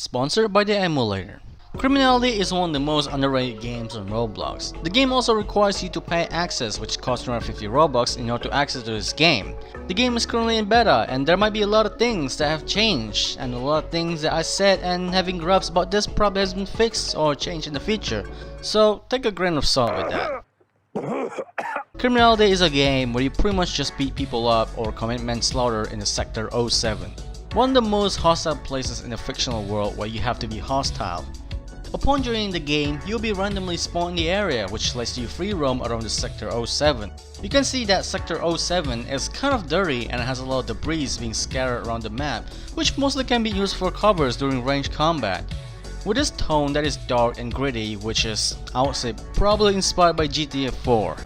Sponsored by the Emulator. Criminality is one of the most underrated games on Roblox. The game also requires you to pay access, which costs around 50 robux in order to access to this game. The game is currently in beta, and there might be a lot of things that have changed, and a lot of things that I said and having grabs about this probably has been fixed or changed in the future. So take a grain of salt with that. Criminality is a game where you pretty much just beat people up or commit manslaughter in the Sector 07. One of the most hostile places in the fictional world where you have to be hostile. Upon joining the game, you'll be randomly spawned in the area, which lets you free roam around the Sector 07. You can see that Sector 07 is kind of dirty and has a lot of debris being scattered around the map, which mostly can be used for covers during ranged combat. With this tone that is dark and gritty, which is, I would say, probably inspired by GTA 4.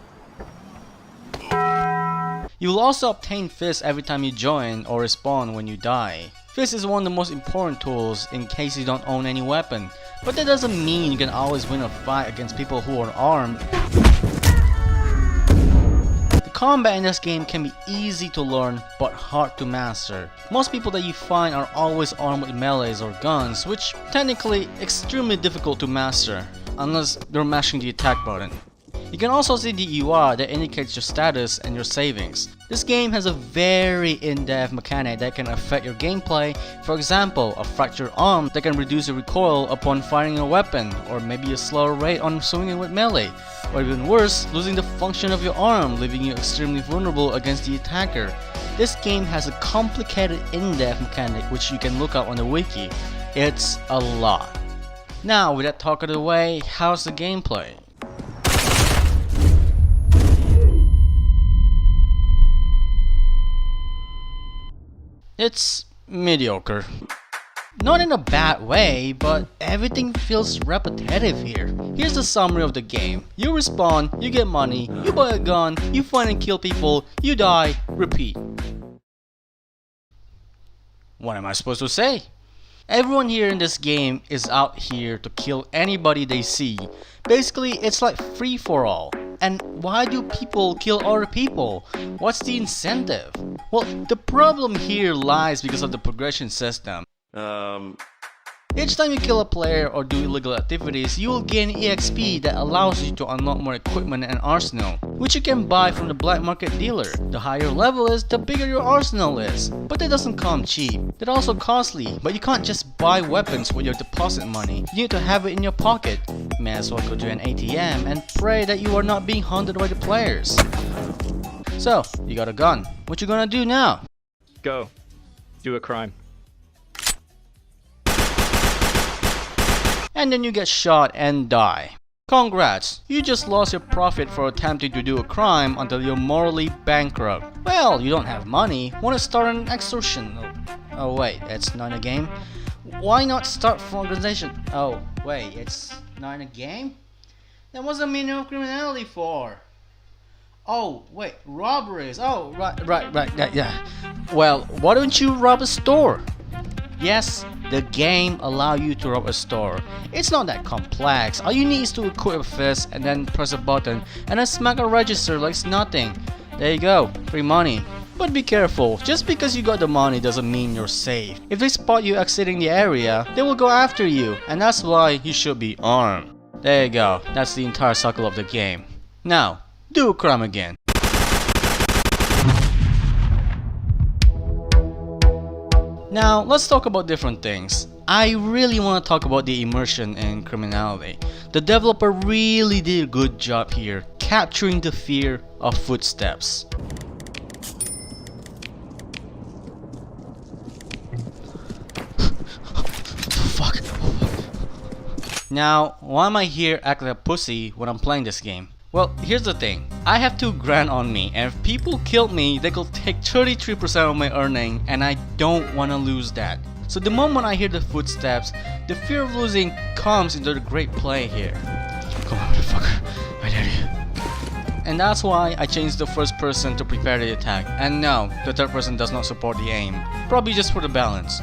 You will also obtain fists every time you join or respawn when you die. Fist is one of the most important tools in case you don't own any weapon, but that doesn't mean you can always win a fight against people who are armed. The combat in this game can be easy to learn but hard to master. Most people that you find are always armed with melees or guns, which technically extremely difficult to master unless you're mashing the attack button. You can also see the UI that indicates your status and your savings. This game has a very in-depth mechanic that can affect your gameplay. For example, a fractured arm that can reduce your recoil upon firing a weapon, or maybe a slower rate on swinging with melee, or even worse, losing the function of your arm, leaving you extremely vulnerable against the attacker. This game has a complicated in-depth mechanic which you can look up on the wiki. It's a lot. Now with that talk out of the way, how's the gameplay? It's mediocre. Not in a bad way, but everything feels repetitive here. Here's the summary of the game. You respawn, you get money, you buy a gun, you find and kill people, you die, repeat. What am I supposed to say? Everyone here in this game is out here to kill anybody they see. Basically, it's like free for all. And why do people kill other people? What's the incentive? Well, the problem here lies because of the progression system. Each time you kill a player or do illegal activities, you will gain EXP that allows you to unlock more equipment and arsenal, which you can buy from the black market dealer. The higher level is, the bigger your arsenal is. But that doesn't come cheap. They're also costly, but you can't just buy weapons with your deposit money. You need to have it in your pocket. May as well go to an ATM and pray that you are not being hunted by the players. So, you got a gun. What you gonna do now? Go. Do a crime. And then you get shot and die. Congrats, you just lost your profit for attempting to do a crime until you're morally bankrupt. Well, you don't have money. Want to start an extortion? Oh wait, it's not a game? Why not start from organization? Oh wait, it's not a game? Then what's the meaning of criminality for? Oh wait, robberies. Oh right, yeah. Well, why don't you rob a store? Yes, the game allows you to rob a store. It's not that complex. All you need is to equip a fist and then press a button and then smack a register like it's nothing. There you go, free money. But be careful, just because you got the money doesn't mean you're safe. If they spot you exiting the area, they will go after you, and that's why you should be armed. There you go, that's the entire cycle of the game. Now, do a crime again. Now, let's talk about different things. I really want to talk about the immersion in Criminality. The developer really did a good job here, capturing the fear of footsteps. Fuck. Now, why am I here acting like a pussy when I'm playing this game? Well, here's the thing. I have $2 grand on me, and if people kill me, they could take 33% of my earning, and I don't want to lose that. So the moment I hear the footsteps, the fear of losing comes into the great play here. Come on, motherfucker. I dare you. And that's why I changed the first person to prepare the attack. And no, the third person does not support the aim. Probably just for the balance.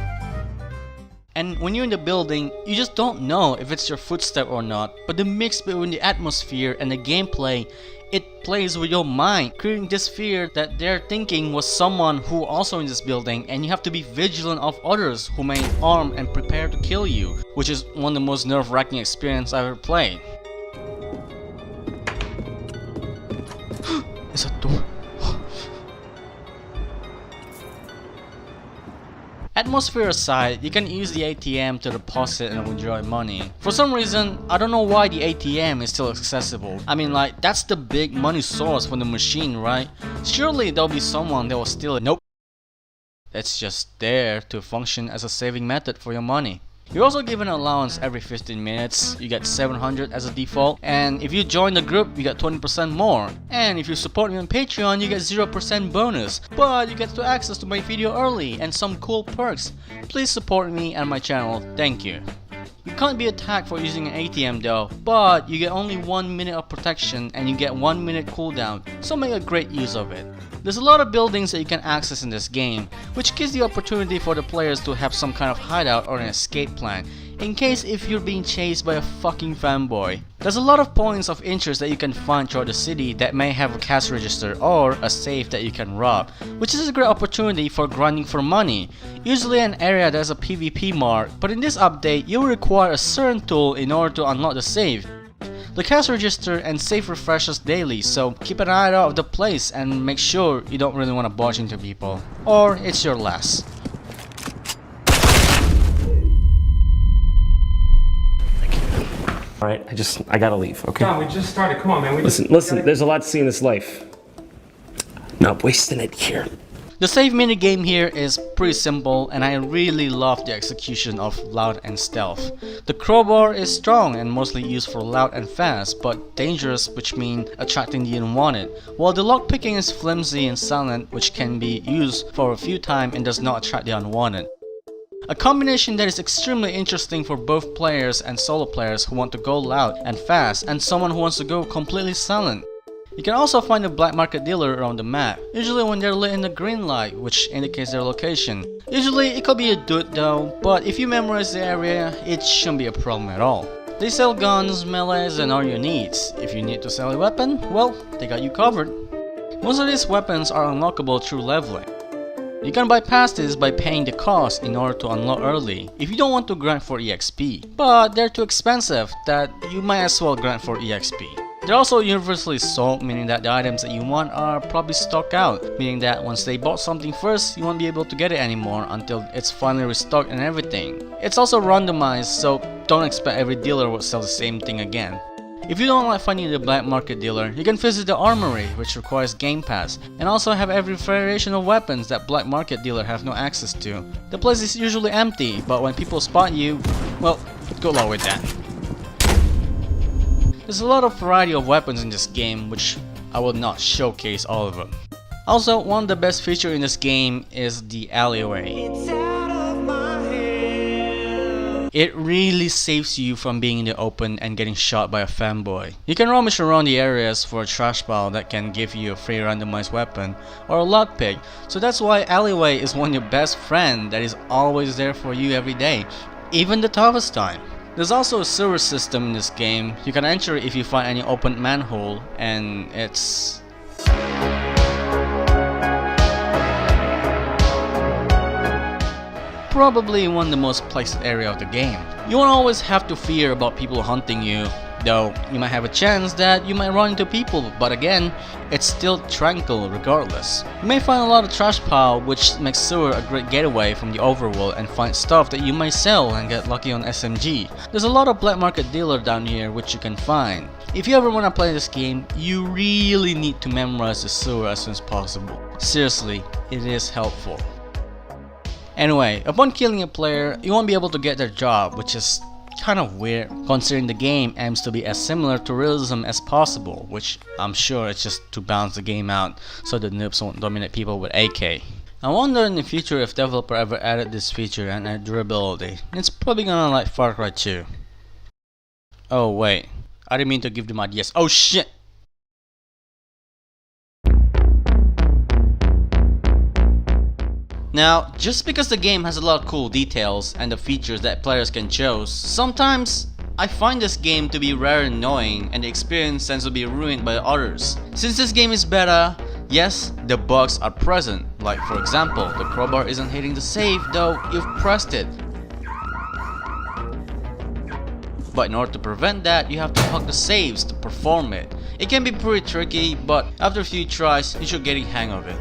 And when you're in the building, you just don't know if it's your footstep or not, but the mix between the atmosphere and the gameplay, it plays with your mind, creating this fear that they're thinking was someone who also in this building, and you have to be vigilant of others who may arm and prepare to kill you, which is one of the most nerve-wracking experiences I've ever played. It's a door. Atmosphere aside, you can use the ATM to deposit and withdraw money. For some reason, I don't know why the ATM is still accessible. I mean, like, that's the big money source for the machine, right? Surely there'll be someone that will steal it. Nope. It's just there to function as a saving method for your money. You're also given an allowance every 15 minutes, you get 700 as a default, and if you join the group, you get 20% more. And if you support me on Patreon, you get 0% bonus, but you get to access to my video early and some cool perks. Please support me and my channel, thank you. You can't be attacked for using an ATM though, but you get only 1 minute of protection and you get 1 minute cooldown, so make a great use of it. There's a lot of buildings that you can access in this game, which gives the opportunity for the players to have some kind of hideout or an escape plan, in case if you're being chased by a fucking fanboy. There's a lot of points of interest that you can find throughout the city that may have a cash register or a safe that you can rob, which is a great opportunity for grinding for money, usually an area that has a PvP mark, but in this update you will require a certain tool in order to unlock the safe. The cash register and safe refreshes daily, so keep an eye out of the place and make sure you don't really want to barge into people, or it's your last. Alright, I gotta leave, okay? John, we just started. Come on, man. Listen, there's a lot to see in this life. Not wasting it here. The save minigame here is pretty simple, and I really love the execution of loud and stealth. The crowbar is strong and mostly used for loud and fast, but dangerous, which means attracting the unwanted, while the lockpicking is flimsy and silent, which can be used for a few times and does not attract the unwanted. A combination that is extremely interesting for both players and solo players who want to go loud and fast, and someone who wants to go completely silent. You can also find a black market dealer around the map, usually when they're lit in the green light, which indicates their location. Usually it could be a dude though, but if you memorize the area, it shouldn't be a problem at all. They sell guns, melees, and all your needs. If you need to sell a weapon, well, they got you covered. Most of these weapons are unlockable through leveling. You can bypass this by paying the cost in order to unlock early if you don't want to grind for EXP, but they're too expensive that you might as well grind for EXP. They're also universally sold, meaning that the items that you want are probably stocked out, meaning that once they bought something first, you won't be able to get it anymore until it's finally restocked and everything. It's also randomized, so don't expect every dealer will sell the same thing again. If you don't like finding the black market dealer, you can visit the armory, which requires game pass, and also have every variation of weapons that black market dealer have no access to. The place is usually empty, but when people spot you, well, good luck with that. There's a lot of variety of weapons in this game, which I will not showcase all of them. Also, one of the best features in this game is the Alleyway. It really saves you from being in the open and getting shot by a fanboy. You can rummage around the areas for a trash pile that can give you a free randomized weapon or a lockpick, so that's why Alleyway is one of your best friends that is always there for you every day, even the toughest time. There's also a sewer system in this game. You can enter if you find any open manhole, and it's... probably one of the most placed area of the game. You won't always have to fear about people hunting you, though you might have a chance that you might run into people, but again, it's still tranquil regardless. You may find a lot of trash pile, which makes sewer a great getaway from the overworld and find stuff that you might sell and get lucky on SMG. There's a lot of black market dealer down here which you can find. If you ever want to play this game, you really need to memorize the sewer as soon as possible. Seriously, it is helpful. Anyway, upon killing a player, you won't be able to get their job, which is kind of weird considering the game aims to be as similar to realism as possible, which I'm sure it's just to balance the game out so the noobs won't dominate people with AK. I wonder in the future if developer ever added this feature and add durability. It's probably gonna like Far Cry 2. Oh wait, I didn't mean to give them ideas. Oh shit! Now, just because the game has a lot of cool details and the features that players can choose, sometimes I find this game to be rather annoying and the experience tends to be ruined by others. Since this game is beta, yes, the bugs are present, like for example, the crowbar isn't hitting the save though you've pressed it. But in order to prevent that, you have to hug the saves to perform it. It can be pretty tricky, but after a few tries, you should get a hang of it.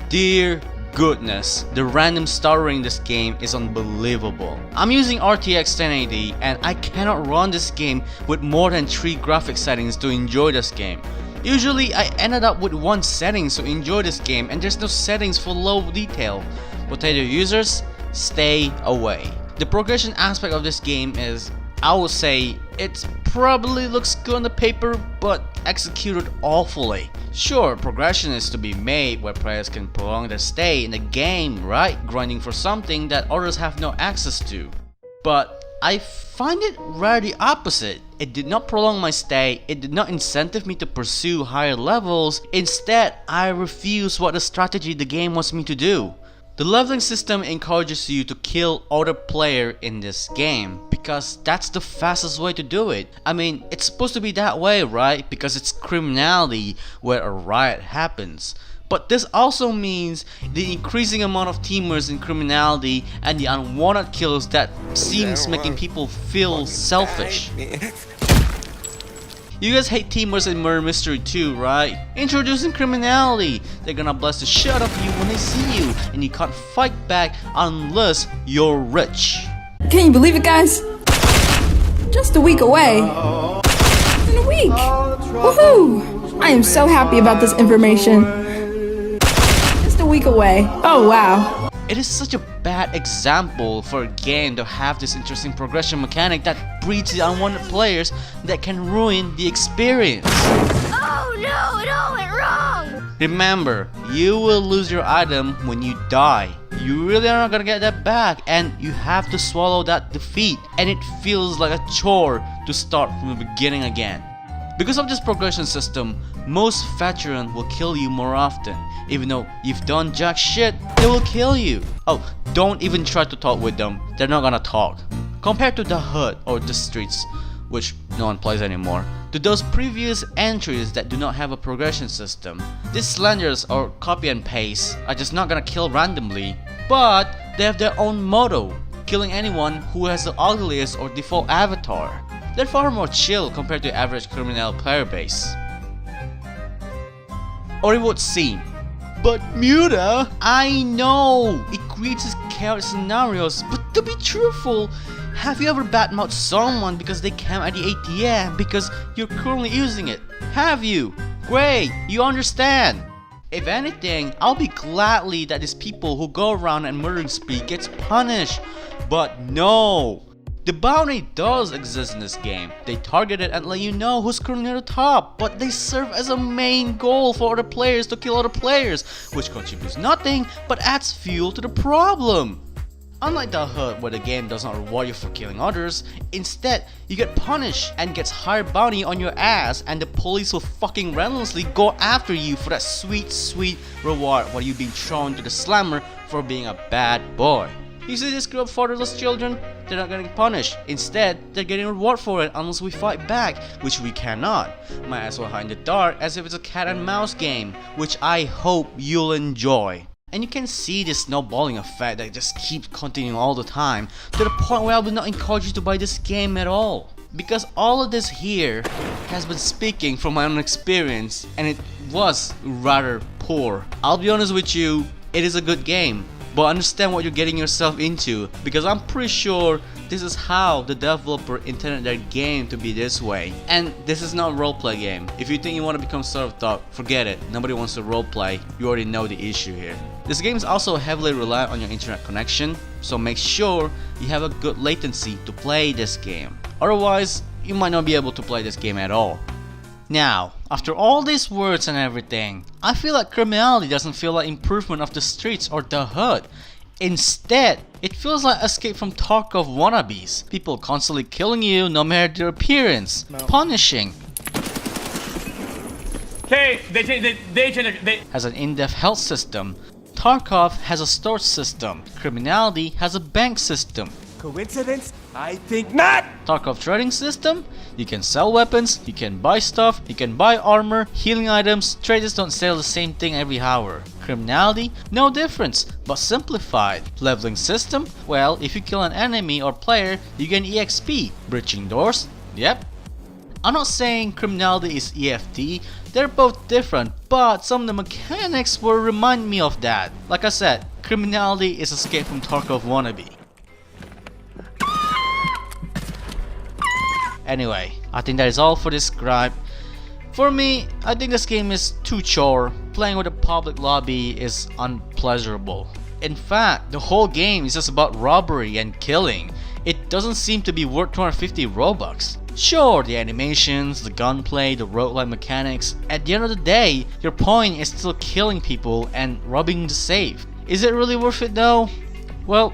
Dear goodness, the random stuttering in this game is unbelievable. I'm using RTX 1080 and I cannot run this game with more than 3 graphic settings to enjoy this game. Usually I ended up with 1 settings to enjoy this game and there's no settings for low detail. Potato users, stay away. The progression aspect of this game is, I would say, it probably looks good on the paper but executed awfully. Sure, progression is to be made where players can prolong their stay in the game, right? Grinding for something that others have no access to. But I find it rather the opposite. It did not prolong my stay, it did not incentive me to pursue higher levels. Instead, I refuse what the strategy the game wants me to do. The leveling system encourages you to kill other player in this game because that's the fastest way to do it. I mean, it's supposed to be that way, right? Because it's criminality where a riot happens. But this also means the increasing amount of teamers in criminality and the unwanted kills that seems making people feel selfish. You guys hate teamers in Murder Mystery too, right? Introducing criminality. They're gonna blast the shit out of you when they see you, and you can't fight back unless you're rich. Can you believe it, guys? Just a week away. In a week. Woohoo! I am so happy about this information. Just a week away. Oh wow. It is such a bad example for a game to have this interesting progression mechanic that breeds the unwanted players that can ruin the experience. Oh no, it all went wrong! Remember, you will lose your item when you die. You really are not gonna get that back and you have to swallow that defeat, and it feels like a chore to start from the beginning again. Because of this progression system, most veterans will kill you more often. Even though you've done jack shit, they will kill you. Oh, don't even try to talk with them, they're not gonna talk. Compared to the HUD or the streets, which no one plays anymore, to those previous entries that do not have a progression system, these slenders or copy and paste are just not gonna kill randomly, but they have their own motto, killing anyone who has the ugliest or default avatar. They're far more chill compared to average criminal player base. Or it would seem. But Muta, I know it creates these chaotic scenarios, but to be truthful, have you ever badmouthed someone because they came at the ATM because you're currently using it? Have you? Great, you understand. If anything, I'll be gladly that these people who go around and murdering spree gets punished. But no. The bounty does exist in this game. They target it and let you know who's currently near the top, but they serve as a main goal for other players to kill other players, which contributes nothing but adds fuel to the problem. Unlike the HUD where the game does not reward you for killing others, instead you get punished and gets higher bounty on your ass, and the police will fucking relentlessly go after you for that sweet reward while you being thrown to the slammer for being a bad boy. You see this group of fatherless children? They're not getting punished. Instead, they're getting reward for it unless we fight back, which we cannot. Might as well hide in the dark as if it's a cat and mouse game, which I hope you'll enjoy. And you can see this snowballing effect that just keeps continuing all the time, to the point where I would not encourage you to buy this game at all. Because all of this here has been speaking from my own experience, and it was rather poor. I'll be honest with you, it is a good game, but understand what you're getting yourself into, because I'm pretty sure this is how the developer intended their game to be this way. And this is not a roleplay game. If you think you want to become self-taught, forget it. Nobody wants to roleplay. You already know the issue here. This game is also heavily reliant on your internet connection, so make sure you have a good latency to play this game. Otherwise, you might not be able to play this game at all. Now, after all these words and everything, I feel like Criminality doesn't feel like improvement of the streets or the HUD. Instead, it feels like escape from Tarkov wannabes. People constantly killing you no matter their appearance, punishing. Okay, they has an in-depth health system, Tarkov has a storage system. Criminality has a bank system. Coincidence? I think not! Tarkov trading system? You can sell weapons, you can buy stuff, you can buy armor, healing items. Traders don't sell the same thing every hour. Criminality? No difference, but simplified. Leveling system? Well, if you kill an enemy or player, you gain EXP. Breaching doors? Yep. I'm not saying Criminality is EFT, they're both different, but some of the mechanics will remind me of that. Like I said, Criminality is Escape from Tarkov wannabe. Anyway, I think that is all for this gripe. For me, I think this game is too chore. Playing with a public lobby is unpleasurable. In fact, the whole game is just about robbery and killing. It doesn't seem to be worth 250 Robux. Sure, the animations, the gunplay, the roguelike mechanics, at the end of the day, your point is still killing people and robbing the safe. Is it really worth it though? Well,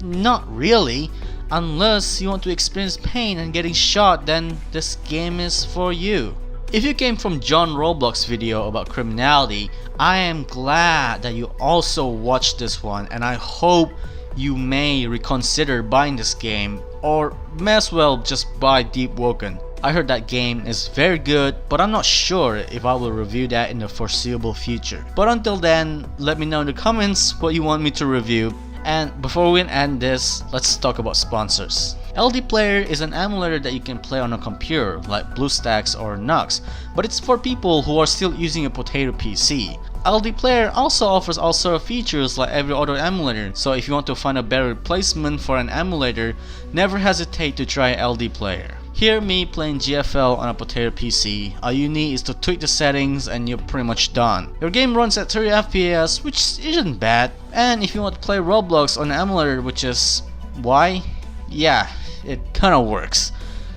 not really. Unless you want to experience pain and getting shot, then this game is for you. If you came from John Roblox's video about Criminality, I am glad that you also watched this one, and I hope you may reconsider buying this game, or may as well just buy Deep Woken. I heard that game is very good, but I'm not sure if I will review that in the foreseeable future. But until then, let me know in the comments what you want me to review. And before we end this, let's talk about sponsors. LDPlayer is an emulator that you can play on a computer like BlueStacks or Nux, but it's for people who are still using a potato PC. LDPlayer also offers all sort of features like every other emulator, so if you want to find a better replacement for an emulator, never hesitate to try LDPlayer. Here, me playing GFL on a potato PC, all you need is to tweak the settings and you're pretty much done. Your game runs at 30 FPS, which isn't bad, and if you want to play Roblox on an emulator, which is why? Yeah, it kinda works.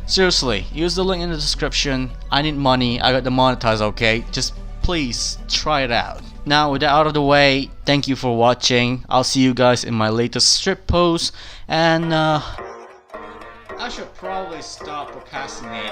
Seriously, use the link in the description. I need money, I got the monetize, okay? Just please try it out. Now with that out of the way, thank you for watching. I'll see you guys in my latest strip post, and I should probably stop procrastinating.